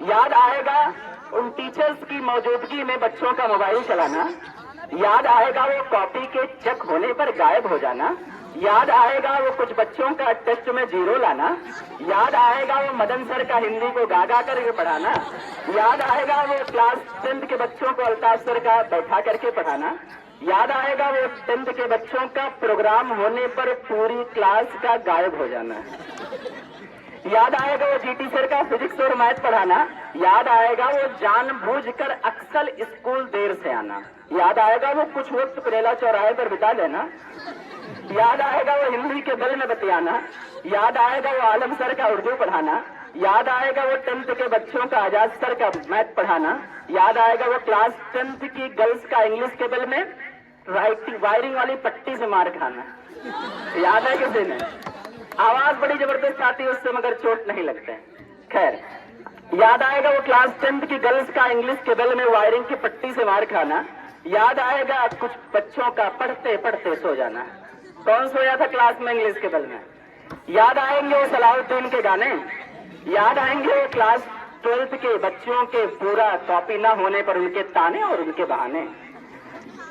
याद आएगा उन टीचर्स की मौजूदगी में बच्चों का मोबाइल चलाना, याद आएगा वो कॉपी के चेक होने पर गायब हो जाना, याद आएगा वो कुछ बच्चों का टेस्ट में 0 लाना, याद आएगा वो मदन सर का हिंदी को गा गा करके पढ़ाना, याद आएगा वो क्लास 10th के बच्चों को अल्ताफ सर का बैठा करके पढ़ाना, याद आएगा वो 10th के बच्चों का प्रोग्राम होने पर पूरी क्लास का गायब हो जाना, याद आएगा वो जीटी सर का फिजिक्स और मैथ पढ़ाना, याद आएगा वो जानबूझकर अक्सर स्कूल देर से आना, याद आएगा वो कुछ वक्त करेला चौराहे पर बिता लेना, याद आएगा वो हिंदी के बल में बतियाना, याद आएगा वो आलम सर का उर्दू पढ़ाना, याद आएगा वो 10th के बच्चों का आजाद सर का मैथ पढ़ाना, याद आएगा वो क्लास 10th की गर्ल्स का इंग्लिश के बल में वायरिंग वाली पट्टी से मार खाना। याद है किसी ने? आवाज बड़ी जबरदस्त आती है उससे, मगर चोट नहीं लगते। खैर, याद आएगा वो क्लास 10th की गर्ल्स का इंग्लिश के बल में वायरिंग की पट्टी से मार खाना, याद आएगा कुछ बच्चों का पढ़ते पढ़ते सो जाना। कौन सोया था क्लास में इंग्लिश के बल में? याद आएंगे वो सलाहुद्दीन के गाने, याद आएंगे वो क्लास 12th के बच्चों के पूरा कॉपी ना होने पर उनके ताने और उनके बहाने,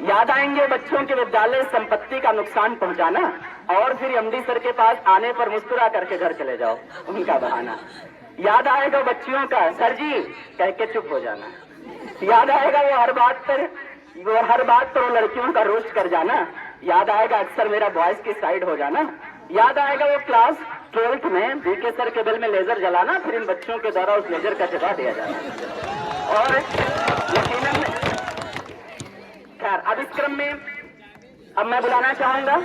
याद आएंगे बच्चों के विद्यालय संपत्ति का नुकसान पहुंचाना और फिर एमडी सर के पास आने पर मुस्कुरा करके घर चले जाओ, उनका बहाना। याद आएगा बच्चियों का सर जी कह के चुप हो जाना, याद आएगा वो हर बात पर वो लड़कियों का रोस्ट कर जाना, याद आएगा अक्सर मेरा बॉयज की साइड हो जाना, याद आएगा वो क्लास 12th में बीके सर के बिल में लेजर जलाना, फिर इन बच्चों के द्वारा उस लेजर का जवाब दिया जाना। और यकीनन खैर अब इस क्रम में अब मैं बुलाना चाहूंगा